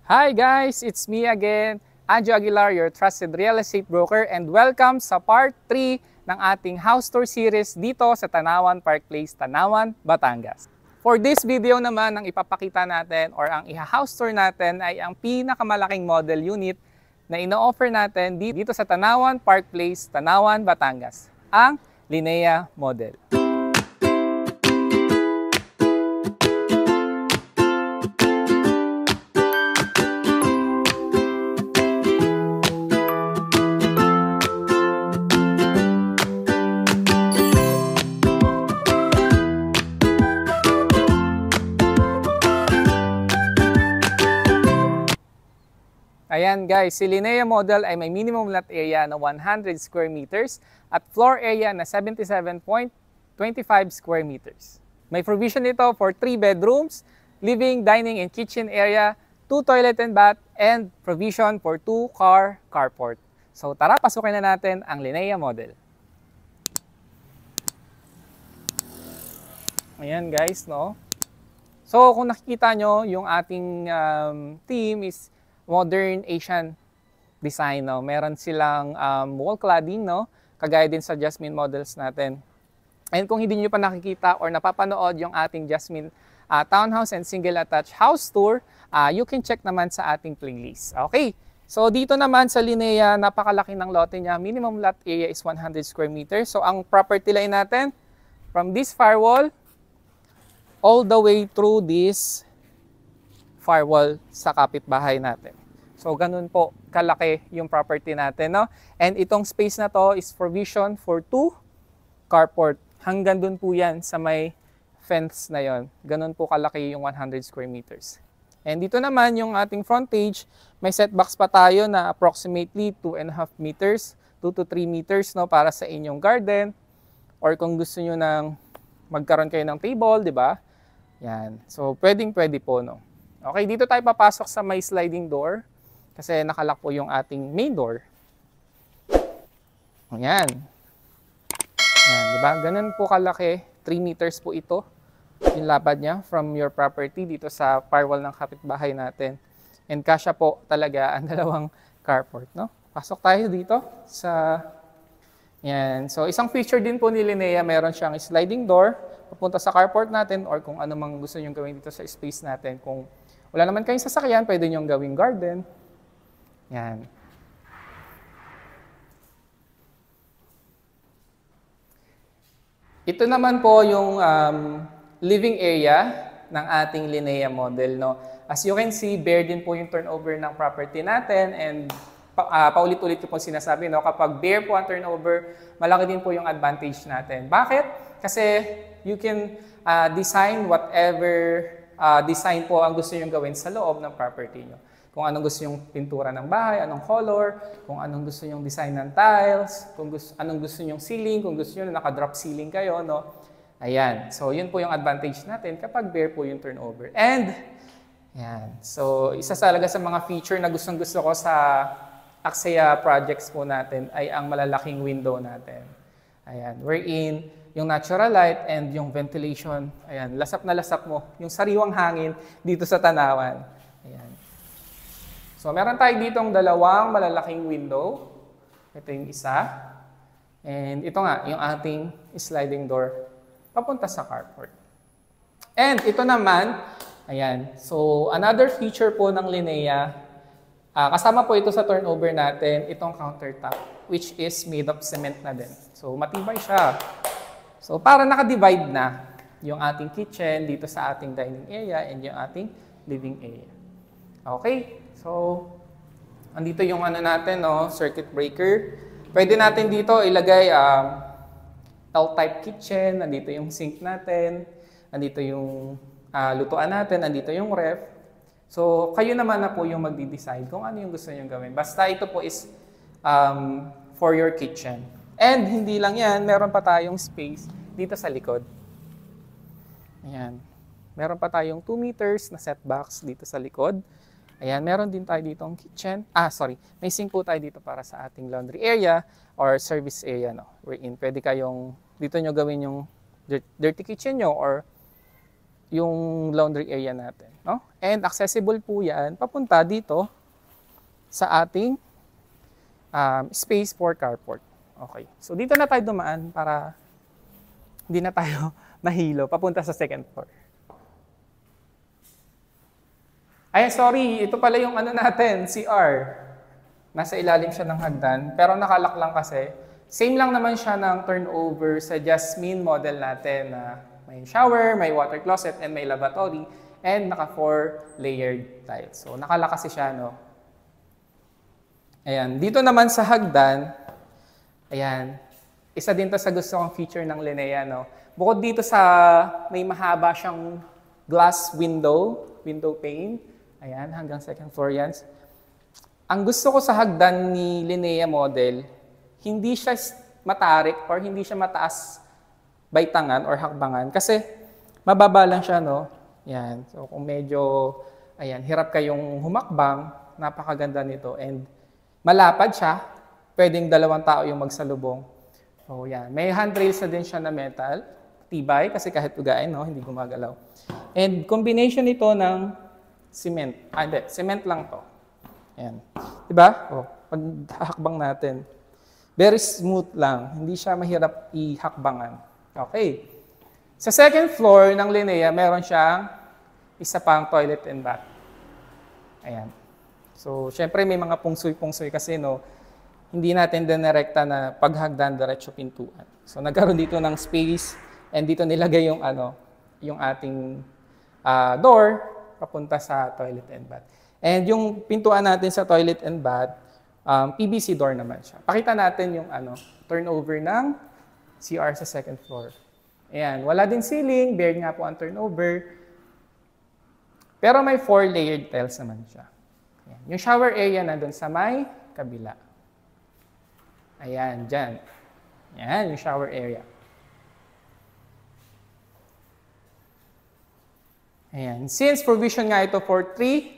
Hi guys, it's me again, Anjo Aguilar, your trusted real estate broker, and welcome sa part 3 ng ating house tour series dito sa Tanawan Park Place, Tanawan, Batangas. For this video naman, ang ipapakita natin or ang iha-house tour natin ay ang pinakamalaking model unit na ino-offer natin dito sa Tanawan Park Place, Tanawan, Batangas, ang Linea model. Ayan guys, si Linea model ay may minimum lot area na 100 square meters at floor area na 77.25 square meters. May provision nito for 3 bedrooms, living, dining, and kitchen area, 2 toilet and bath, and provision for 2 car carport. So tara, pasukin na natin ang Linea model. Ayan guys, no? So kung nakikita nyo, yung ating team is modern Asian design, no? Meron silang wall cladding, no? Kagaya din sa Jasmine models natin. And kung hindi nyo pa nakikita or napapanood yung ating Jasmine townhouse and single attached house tour, you can check naman sa ating playlist. Okay, so dito naman sa Linea, napakalaki ng lote niya. Minimum lot area is 100 square meters. So ang property line natin, from this firewall, all the way through this firewall sa kapitbahay natin. So, ganun po kalaki yung property natin, no? And itong space na to is provision for 2 carport. Hanggang dun po yan sa may fence na yon. Ganun po kalaki yung 100 square meters. And dito naman yung ating frontage, may setbacks pa tayo na approximately 2.5 meters, 2 to 3 meters, no? Para sa inyong garden. Or kung gusto nyo nang magkaroon kayo ng table, di ba? Yan. So, pwedeng-pwede po, no? Okay, dito tayo papasok sa may sliding door kasi nakalock po yung ating main door. Ayan. Ayan, diba? Ganun po kalaki. 3 meters po ito. Yung lapad niya from your property dito sa firewall ng kapitbahay natin. And kasya po talaga ang dalawang carport, no? Pasok tayo dito sa... Ayan. So, isang feature din po ni Linea, meron siyang sliding door papunta sa carport natin or kung ano mang gusto nyo gawin dito sa space natin. Kung wala naman kayong sasakyan, pwede nyo gawing garden. Yan. Ito naman po yung living area ng ating Linea model, no? As you can see, bare din po yung turnover ng property natin and paulit-ulit ko po sinasabi, no? Kapag bare po ang turnover, malaki din po yung advantage natin. Bakit? Kasi you can design whatever design po ang gusto nyo gawin sa loob ng property nyo. Kung anong gusto yung pintura ng bahay, anong color, kung anong gusto yung design ng tiles, kung anong gusto yung ceiling, kung gusto nyo na naka-drop ceiling kayo, no? Ayan. So, yun po yung advantage natin kapag bare po yung turnover. And, ayan. So, isa talaga sa mga feature na gustong-gusto ko sa Axia projects po natin ay ang malalaking window natin. Ayan. Wherein, yung natural light and yung ventilation, ayan, lasap na lasap mo. Yung sariwang hangin dito sa Tanawan. Ayan. So, meron tayo ditong dalawang malalaking window. Ito yung isa. And ito nga, yung ating sliding door papunta sa carport. And ito naman, ayan. So, another feature po ng Linea, kasama po ito sa turnover natin, itong countertop, which is made of cement na din. So, matibay siya. So, para naka-divide na yung ating kitchen dito sa ating dining area and yung ating living area. Okay? So, andito yung ano natin, no, circuit breaker. Pwede natin dito ilagay L-type kitchen. Andito yung sink natin. Andito yung lutuan natin. Andito yung ref. So, kayo naman na po yung magdi-decide kung ano yung gusto nyo gawin. Basta ito po is for your kitchen. And hindi lang yan, meron pa tayong space dito sa likod. Ayan. Meron pa tayong 2 meters na setbacks dito sa likod. Ayan, meron din tayo dito ang kitchen. May sink po tayo dito para sa ating laundry area or service area, no? Wherein pwede kayong, dito nyo gawin yung dirty kitchen nyo or yung laundry area natin. No? And accessible po yan papunta dito sa ating space for carport. Okay. So dito na tayo dumaan para hindi na tayo mahilo papunta sa second floor. Ay, sorry. Ito pala yung ano natin, CR. Nasa ilalim siya ng hagdan, pero nakalak lang kasi. Same lang naman siya ng turnover sa Jasmine model natin na may shower, may water closet, and may lavatory, and naka 4 layered tiles. So nakalak kasi siya, no? Ayan. Dito naman sa hagdan, ayan, isa din to sa gusto kong feature ng Linea, no? Bukod dito sa may mahaba siyang glass window pane, ayan, hanggang second floor yan. Ang gusto ko sa hagdan ni Linea model, hindi siya matarik or hindi siya mataas baytangan or hakbangan kasi mababa lang siya, no? Yan. So kung medyo, ayan, hirap kayong humakbang, napakaganda nito. And malapad siya, pwedeng 2 tao yung magsalubong. So yan. May handrails na din siya na metal, tibay kasi kahit ugain, no, hindi gumagalaw. And combination nito ng cement. Hindi, cement lang to. Ayan. Diba? O, pag hakbang natin, very smooth lang. Hindi siya mahirap ihakbangan. Okay. Sa second floor ng Linea, meron siyang isa pang toilet and bath. Ayan. So, syempre may mga pungsoy-pungsoy kasi, no, hindi natin dinirekta na paghagdan diretso pintuan. So, nagkaroon dito ng space and dito nilagay yung, yung ating door papunta sa toilet and bath. And yung pintuan natin sa toilet and bath, PVC door naman siya. Pakita natin yung turnover ng CR sa second floor. Ayan, wala din ceiling, bare nga po ang turnover. Pero may 4 layered tiles naman siya. Ayan. Yung shower area nandun sa may kabila. Ayan, dyan. Ayan, yung shower area. Ayan. Since provision nga ito for 3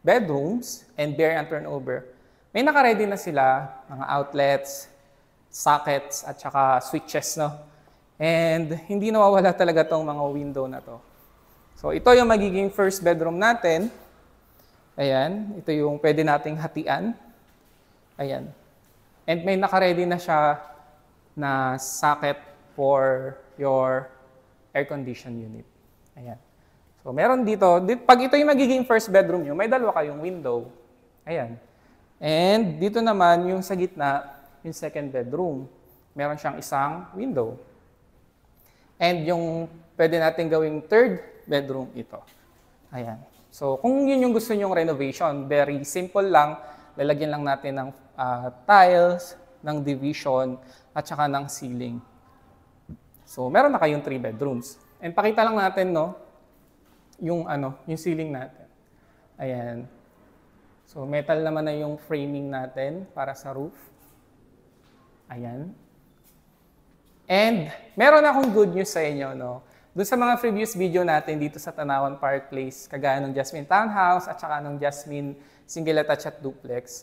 bedrooms and bare and turnover, may naka-ready na sila, mga outlets, sockets, at saka switches, no? And hindi nawawala talaga tong mga window na to. So ito yung magiging first bedroom natin. Ayan, ito yung pwede nating hatian. Ayan. And may naka-ready na siya na socket for your air condition unit. Ayan. So meron dito, pag ito yung magiging first bedroom nyo, may 2 kayong window. Ayan. And dito naman, yung sa gitna, yung second bedroom, meron siyang isang window. And yung pwede natin gawing third bedroom ito. Ayan. So kung yun yung gusto nyong renovation, very simple lang, lalagyan lang natin ng tiles, ng division, at saka ng ceiling. So meron na kayong 3 bedrooms. And pakita lang natin, no, yung ceiling natin. Ayan. So metal naman na yung framing natin para sa roof. Ayan. And meron akong good news sa inyo, no. Doon sa mga previous video natin dito sa Tanawan Park Place, kagaya ng Jasmine Townhouse at saka ng Jasmine Single Attached Duplex,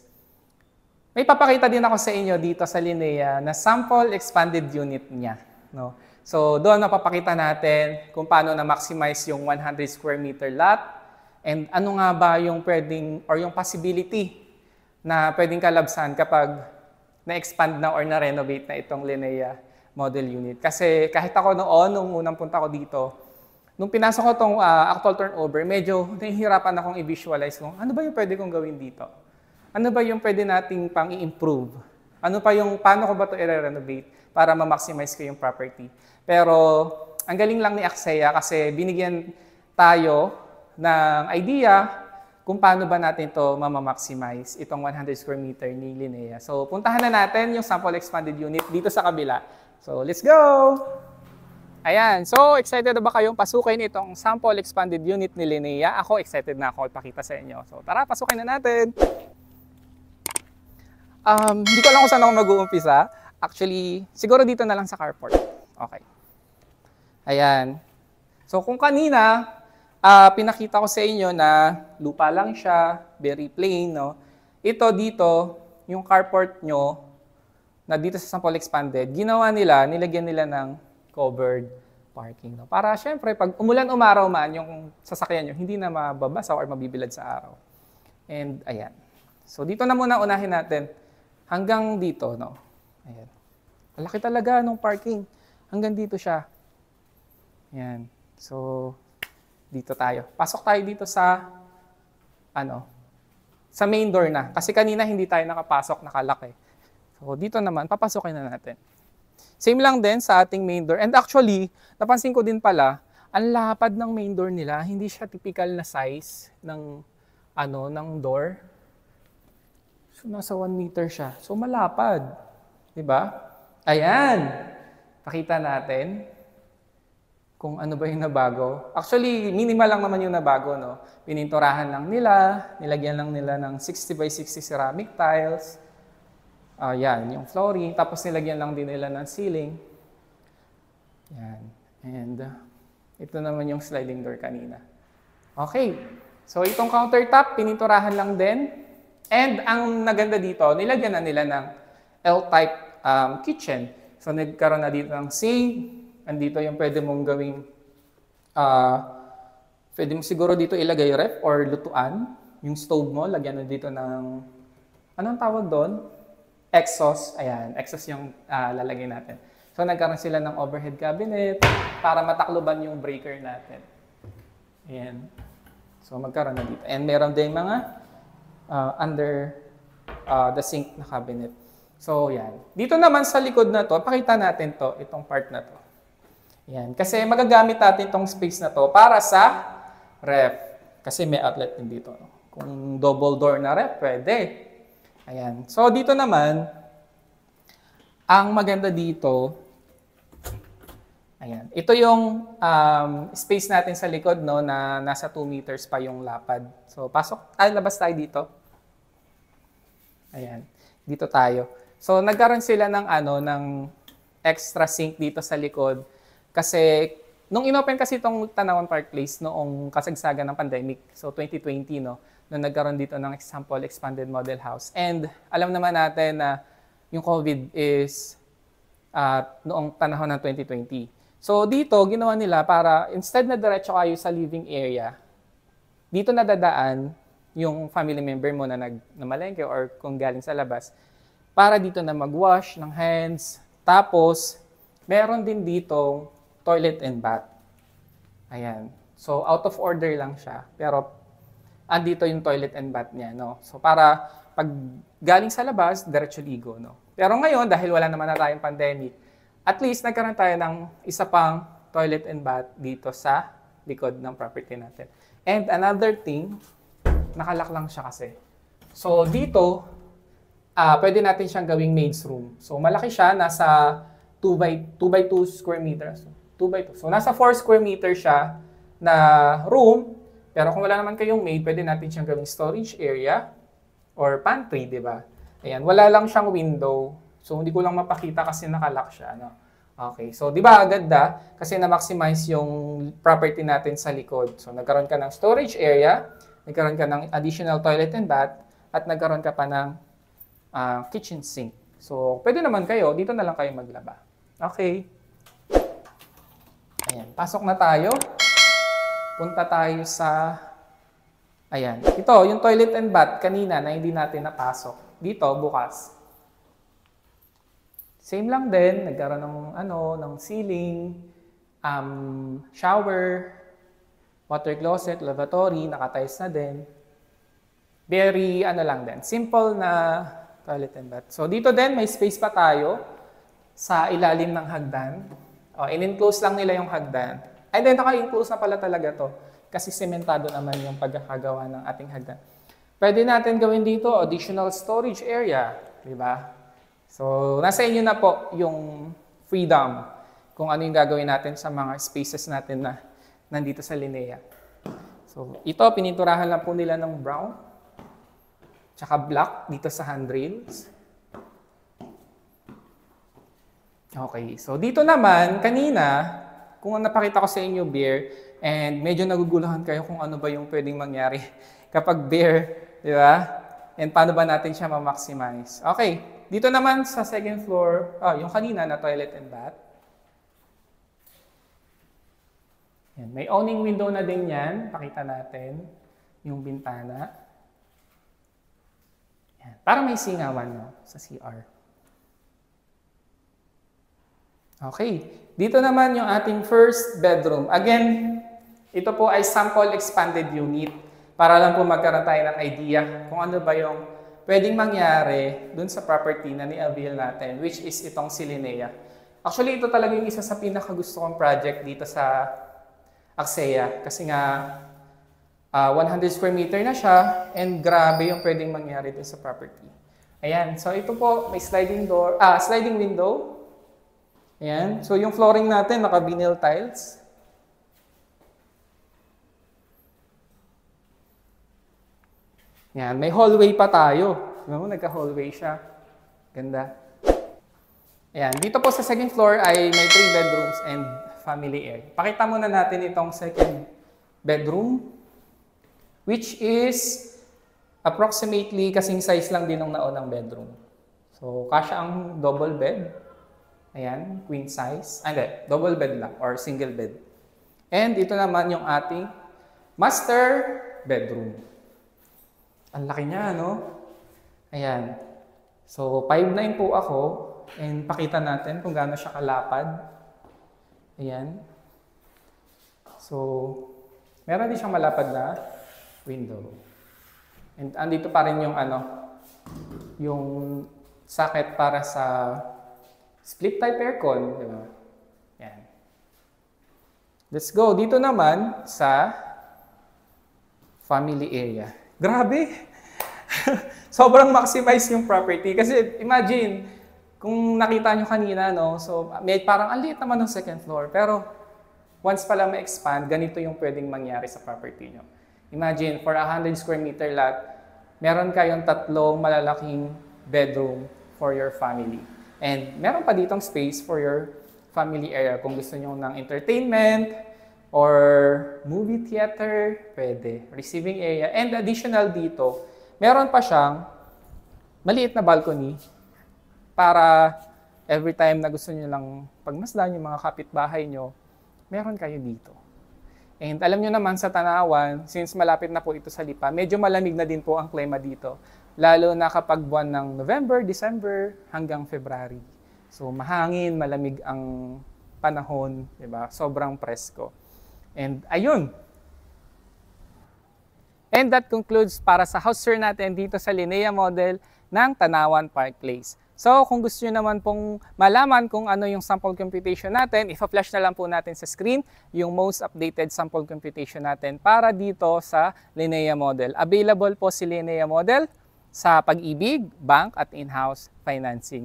may papakita din ako sa inyo dito sa Linea na sample expanded unit niya, no. So, doon napapakita natin kung paano na-maximize yung 100 square meter lot and ano nga ba yung pwedeng or yung possibility na pwedeng kalabsan kapag na-expand na or na-renovate na itong Linea model unit. Kasi kahit ako noon, nung unang punta ko dito, nung pinasok ko itong actual turnover, medyo nahihirapan akong i-visualize kung ano ba yung pwede kong gawin dito. Ano ba yung pwede nating pang i-improve? Ano pa yung, paano ko ba ito i-renovate para ma-maximize ko yung property? Pero, ang galing lang ni Axia kasi binigyan tayo ng idea kung paano ba natin ito ma-maximize itong 100 square meter ni Linea. So, puntahan na natin yung sample expanded unit dito sa kabila. So, let's go! Ayan. So, excited na ba kayong pasukin itong sample expanded unit ni Linea? Ako, excited na ako ipakita sa inyo. So, tara, pasukin na natin! Hindi ko alam kung saan ako mag-uumpisa. Actually, siguro dito na lang sa carport. Okay. Ayan. So, kung kanina, pinakita ko sa inyo na lupa lang siya, very plain, no? Ito dito, yung carport nyo, na dito sa sample expanded, ginawa nila, nilagyan nila ng covered parking. No? Para syempre, pag umulan umaraw man, yung sasakyan nyo, hindi na mababasa or mabibilad sa araw. And ayan. So dito na muna unahin natin hanggang dito. No? Ayan. Malaki talaga nung parking. Hanggang dito siya. Ayan. So, dito tayo. Pasok tayo dito sa, sa main door na. Kasi kanina hindi tayo nakapasok, nakalak eh. So, dito naman, papasokin na natin. Same lang din sa ating main door. And actually, napansin ko din pala, ang lapad ng main door nila, hindi siya typical na size ng, ng door. So, nasa 1 meter siya. So, malapad. Diba? Ayan. Pakita natin kung ano ba yung nabago. Actually, minimal lang naman yung nabago, no? Pininturahan lang nila, nilagyan lang nila ng 60 by 60 ceramic tiles. Yan, yung flooring. Tapos nilagyan lang din nila ng ceiling. Yan. And ito naman yung sliding door kanina. Okay. So itong countertop, pininturahan lang din. And ang naganda dito, nilagyan na nila ng L-type kitchen. So nagkaroon na dito ng sink. Andito yung pwede mong gawing, pwede mo siguro dito ilagay ref or lutuan. Yung stove mo, lagyan na dito ng, anong tawag doon? Exhaust. Ayan, exhaust yung lalagay natin. So nagkaroon sila ng overhead cabinet para matakloban yung breaker natin. Ayan. So magkaroon na dito. And meron din mga under the sink na cabinet. So yan. Dito naman sa likod na to, pakita natin to, itong part na to. Yan. Kasi magagamit natin itong space na to para sa ref. Kasi may outlet din dito. Kung double door na ref, pwede. Ayan. So dito naman, ang maganda dito, ayan. Ito yung space natin sa likod, no, na nasa 2 meters pa yung lapad. So pasok, labas tayo dito. Ayan. Dito tayo. So nagkaroon sila ng ng extra sink dito sa likod. Kasi, nung inopen kasi itong Tanawan Park Place noong kasagsagan ng pandemic, so 2020, no, nung nagkaroon dito ng example expanded model house. And alam naman natin na yung COVID is noong panahon ng 2020. So dito, ginawa nila para instead na diretso kayo sa living area, dito nadadaan yung family member mo na namalengke or kung galing sa labas, para dito na mag-wash ng hands. Tapos, meron din dito toilet and bath. Ayan. So, out of order lang siya. Pero, andito yung toilet and bath niya, no? So, para pag galing sa labas, diretso ligo, no? Pero ngayon, dahil wala naman na tayong pandemic, at least nagkaroon tayo ng isa pang toilet and bath dito sa likod ng property natin. And another thing, nakalak lang siya kasi. So, dito, pwede natin siyang gawing maid's room. So, malaki siya, nasa 2 by 2 square meters. 2 by 2. So, nasa 4 square meters siya na room. Pero kung wala naman kayong maid, pwede natin siyang gawing storage area or pantry, di ba? Ayan, wala lang siyang window. So, hindi ko lang mapakita kasi nakalock siya. No? Okay, so di ba ganda? Kasi na-maximize yung property natin sa likod. So, nagkaroon ka ng storage area, nagkaroon ka ng additional toilet and bath, at nagkaroon ka pa ng kitchen sink. So, pwede naman kayo, dito na lang kayo maglaba. Okay. Ayan, pasok na tayo. Punta tayo sa, ayan. Ito, yung toilet and bath kanina na hindi natin napasok. Dito, bukas. Same lang din, nagkaroon ng ceiling, shower, water closet, lavatory, nakatiles na din. Very, lang din, simple na toilet and bath. So, dito din, may space pa tayo sa ilalim ng hagdan. In-enclose lang nila yung hagdan. And then, naka-enclose na pala talaga to kasi sementado naman yung pagkakagawa ng ating hagdan. Pwede natin gawin dito additional storage area, di ba? So, nasa inyo na po yung freedom kung ano yung gagawin natin sa mga spaces natin na nandito sa Linea. So, ito, pininturahan lang po nila ng brown, tsaka black dito sa handrails. Okay, so dito naman, kanina, kung napakita ko sa inyo beer, and medyo naguguluhan kayo kung ano ba yung pwedeng mangyari kapag beer, di ba? And paano ba natin siya ma-maximize? Okay, dito naman sa second floor, yung kanina na toilet and bath. Yan. May awning window na din yan. Pakita natin yung bintana. Yan. Para may singawan, no, sa CR. Okay. Dito naman yung ating first bedroom. Again, ito po ay sample expanded unit. Para lang po magkaroon tayo ng idea kung ano ba yung pwedeng mangyari dun sa property na ni-avail natin, which is itong si Linea. Actually, ito talaga yung isa sa pinakagusto kong project dito sa Axea. Kasi nga, 100 square meter na siya and grabe yung pwedeng mangyari dun sa property. Ayan. So, ito po, may sliding window. Ayan. So, yung flooring natin, naka-vinyl tiles. Yan, may hallway pa tayo. No, nagka-hallway siya. Ganda. Ayan, dito po sa second floor ay may 3 bedrooms and family area. Pakita muna natin itong second bedroom, which is approximately kasing size lang din ng naunang bedroom. So, kasya ang double bed. Ayan, queen size. Hindi, double bed lang or single bed. And ito naman yung ating master bedroom. Ang laki niya, no? Ayan. So, 5'9" po ako. And pakita natin kung gaano siya kalapad. Ayan. So, meron din siyang malapad na window. And andito pa rin yung yung socket para sa split type aircon, di ba? Ayan. Let's go. Dito naman sa family area. Grabe! Sobrang maximize yung property. Kasi imagine, kung nakita nyo kanina, no, so may parang ang liit naman ng second floor. Pero once pala ma-expand, ganito yung pwedeng mangyari sa property nyo. Imagine, for 100 square meter lot, meron kayong 3 malalaking bedroom for your family. And meron pa ditong space for your family area. Kung gusto nyo ng entertainment, or movie theater, pwede. Receiving area. And additional dito, meron pa siyang maliit na balcony para every time na gusto nyo lang pagmasdan yung mga kapitbahay nyo, meron kayo dito. And alam nyo naman sa Tanawan, since malapit na po ito sa Lipa, medyo malamig na din po ang klima dito. Lalo na kapag buwan ng November, December, hanggang February. So mahangin, malamig ang panahon, diba? Sobrang presko. And ayun. And that concludes para sa house tour natin dito sa Linea model ng Tanawan Park Place. So kung gusto nyo naman pong malaman kung ano yung sample computation natin, ipa-flash na lang po natin sa screen yung most updated sample computation natin para dito sa Linea model. Available po si Linea model sa Pag-ibig, bank at in-house financing.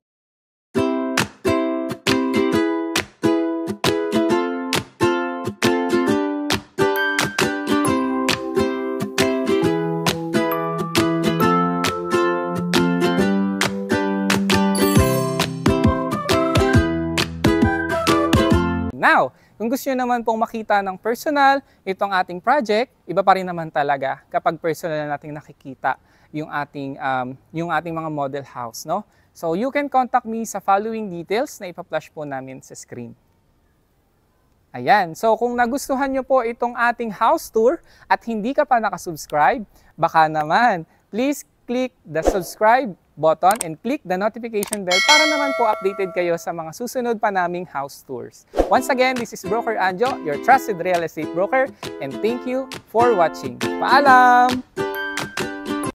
Now, kung gusto nyo naman pong makita ng personal itong ating project, iba pa rin naman talaga kapag personal na nating nakikita yung ating mga model house, no? So, you can contact me sa following details na ipa-flash po namin sa screen. Ayan. So, kung nagustuhan nyo po itong ating house tour at hindi ka pa nakasubscribe, baka naman, please click the subscribe button and click the notification bell para naman po updated kayo sa mga susunod pa naming house tours. Once again, this is Broker Anjo, your trusted real estate broker, and thank you for watching. Paalam!